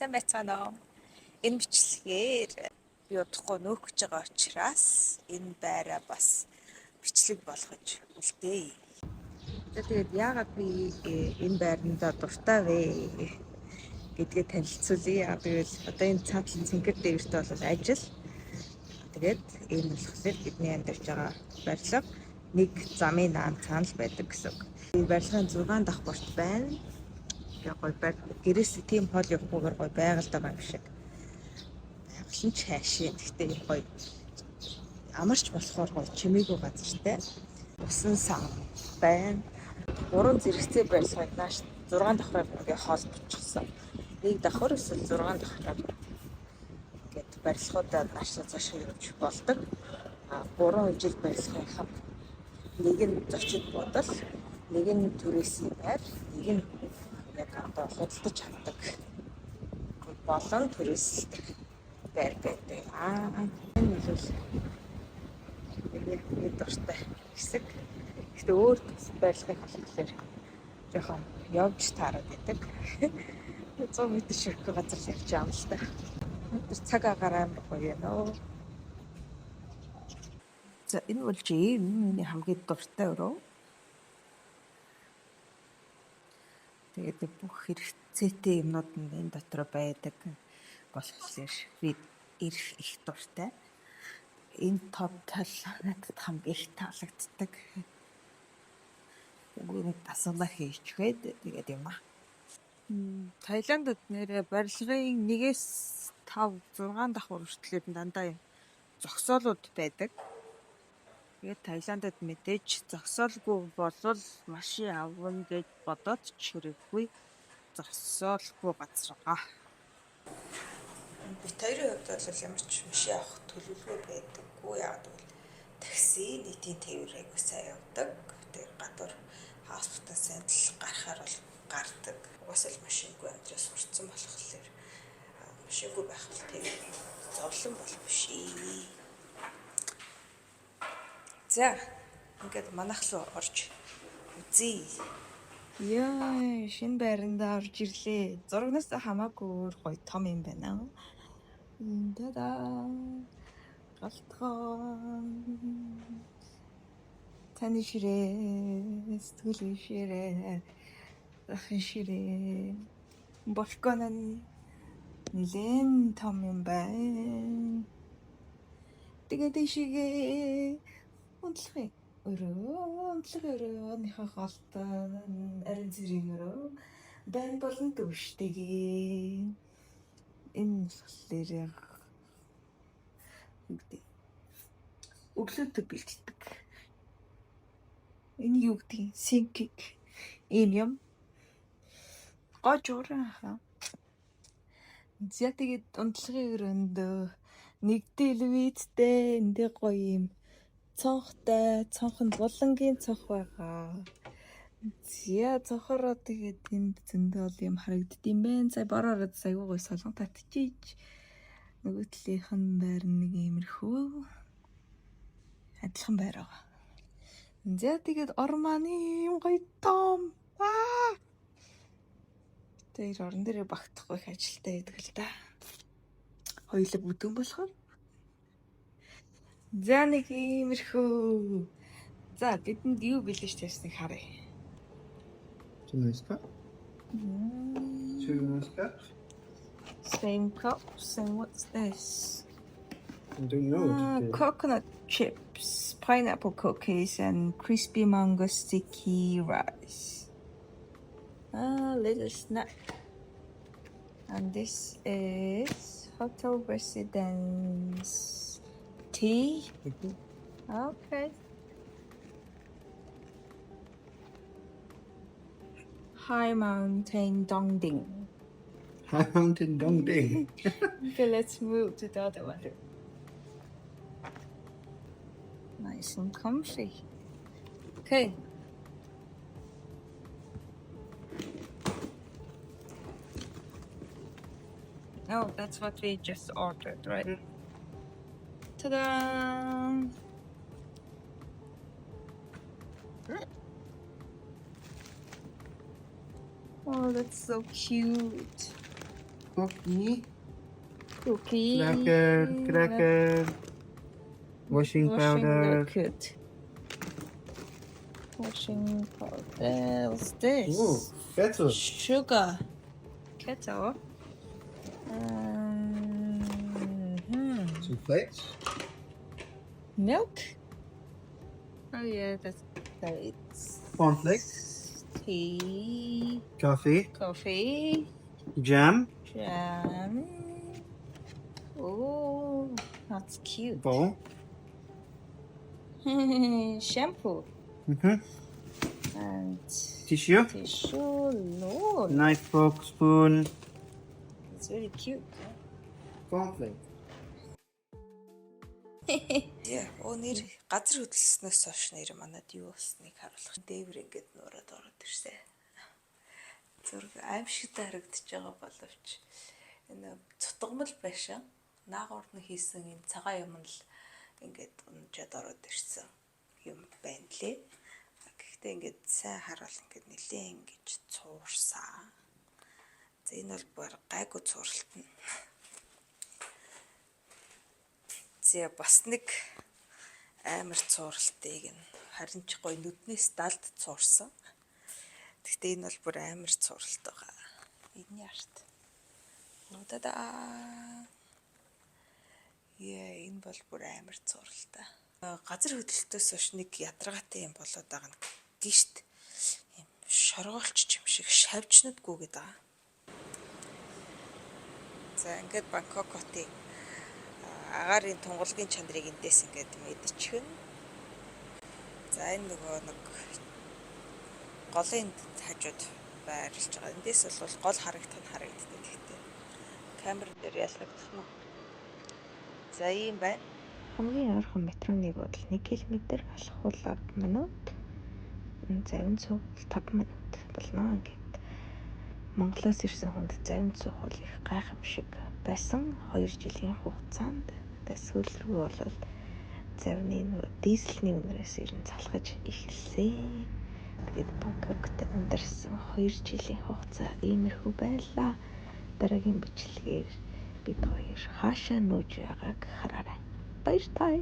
Сайн байцгаана уу? Энэ бичлэгээр би удахгүй нөөхөж байгаа учраас энэ байраа бас бичлэг болгож үлдээе. За тэгээд яагаад би энэ байранда дуртай вэ гэдгээ танилцуулъя. Тэгвэл одоо энэ цаатлан цэнхэр дээрт бол ажил. Тэгээд энэ болохоор бидний амьдарч байгаа барилга нэг замын наан цаана л байдаг гэсэн үг. Энэ барилгын 6 давхурт байна. Гой гэрээс тийм хол явахгүйгээр гой байгальтай байгаа юм шиг. Байгаль нь чаашаа. Гэхдээ гоё амарч болохоор гоё чимээгүй газартай. Усан сан байна. 3 зэрэгцээ барилгыг нааш 6 давхраар ингээ хоол бичсэн. Нэг давхар эсвэл 6 давхраар гэд барилгуудад наашаа цааш явж болдог. 3 ижил барилгынхаа нэг нь зочид буудал, нэг нь түрээсийн байр, нэг нь яг одоо худалдаж чаддаг болон түрээсэлдэг байр байдаг. Энэ бол нэг дуртай хэсэг. Гэхдээ өөр барилгын хэлээр жоохон явж таарад байдаг. 100 м ширхэг газар явж байгаа юм л та. Тэр цаг агаараа гоё нөө. За энэ бол миний хамгийн дуртай өрөө. Тэгээд бүх хэрэгцээтэй юмнууд нь энэ дотор байдаг болохоор би ирэх их дуртай. Энэ тод тал надад хамгийн их таалагддаг. Гүрэн асуулаа хийчихвээ. Тэгээд юм аа. Таиландд нэрээ барилгын 1-ээс 5, 6 давхар хүртэл дандаа зогсоолууд байдаг. Тэгээд Таиландд мэдээж зогсоолгүй болвол машин авна гэж бодоод ч хэрэггүй зогсоолгүй газар байгаа. Бид хоёрын хувьд бол ямар ч машин авах төлөвлөгөө байдаггүй. Яг бол такси нийтийн тээвэр аягүй сайн явдаг. Тэгээд гадуур хоспитал сандал гарахаар бол гардаг. Угаасаа л машингүй амьдрал сурцсан болохоор машингүй байх бол тийм зовлон бол биш. За ингээд манайх руу орж үзье. Яа, шинэ байранда орж ирлээ. Зурагнаас хамаагүй өөр гоё том юм байна. Дада. Галтгоо. Таны ширээ, сэтгэлийн ширээ, захын ширээ. Балкон нь нэлээд том юм байна. Тэгээд ишигээ унтлахын өрөөныхөө голтой арин зэрэг өрөө байн болон төвштэйгээ энэ болохоор өглөөдөө бэлддэг. Энэ юу гэдэг синкик ийм юм гожроо хаа. За тэгээд унтлагын өрөөнд нэг телевизтэй энэ гоё юм цонхтой, цонхонд булангийн цонх байгаа. Зя цонхороо тэгээд энд зөндөл юм харагддсан байна. За бороо аягүй гоё солон татчихийж. Нөгөө талынх нь байр нэг иймэрхүү адилхан байр байгаа. За тэгээд орманы юм гоё том. Тэр орон дээр багтахгүй их ажилтаа байдаг л да. Хоёулаа бүдүүн болохоор. За нэг иймэрхүү. За бидэнд юу бэлэж тавьсныг харъя. Чимээска? Чимээска? Same cups and what's this? I don't know. Coconut chips, pineapple cookies and crispy mango sticky rice. Little snack. And this is Hotel Residence tea. Okay. High Mountain Dongding. High Mountain Dongding. Okay, let's move to the other one. Nice and comfy. Okay. Oh, that's what we just ordered, right? Ta-da! Oh, that's so cute. Cookie. Cookie. Cracker. Washing powder. liquid. Washing powder. What's this? Ooh, kettle. Sugar. Kettle. Some plates. Milk. Oh yeah, that's plates. Cornflakes. Tea. Coffee. Coffee. Jam. Jam. Oh, that's cute. Bowl. Shampoo. And Tissue. tissue. No, Knife, fork, spoon. it's really cute. Cornflakes. Яа, нэр газар хөдлснөөс хойш нэр манад юу болсныг харуулах. Дээвэр ингээд нуураад ороод ирсэн. Зураг аимшигтай харагдаж байгаа боловч энэ цутгамал байшин наагур нь хийсэн энэ цагаан юм л ингээд унжаад ороод ирсэн юм байна лээ. Гэхдээ ингээд сайн харуул ингээд нэлээ ингэж цуурсан. За энэ бол баг гайгүй цууралт нь. За бас нэг амар цууралтыг нь харин ч гоё нүднээс далд цуурсан. Гэхдээ энэ бол бүр амар цууралт байгаа. Эдний арт. Нуудаа. Яа, энэ бол бүр амар цууралтай. Газар хөдлөлтөөс хойш нэг ядаргаатай юм болоод байгаа нь гişт юм шоргоолч юм шиг шавжнадгүй гэдэг. За ингээд Бангкок хотын агаарын тунгалгийн чанарыг эндээс ингээд мэдчихвэн. За энэ нөгөө нэг голын хажууд байрлаж байгаа. Эндээс бол гол харагдах нь харагддаг гэхдээ камер дээр ялгагдах нь. За ийм байна. Хамгийн ойрхон метроны бодол 1 км алхахул 10 минут. Зарим цуг 5 минут болно ингээд. Монголоос ирсэн хүнд зарим цуг бол их гайхамшиг байсан 2 жилийн хугацаанд. Сүүл рүү бол завны дизельний үнээрээс ирэн залхаж эхэлсэн. Тэгээд Бангкокт амьдарсан 2 жилийн хугацаа иймэрхүү байлаа. Дараагийн бичлэгээр бид хоёр хаашаа нүүж байгааг хараарай. Баяртай.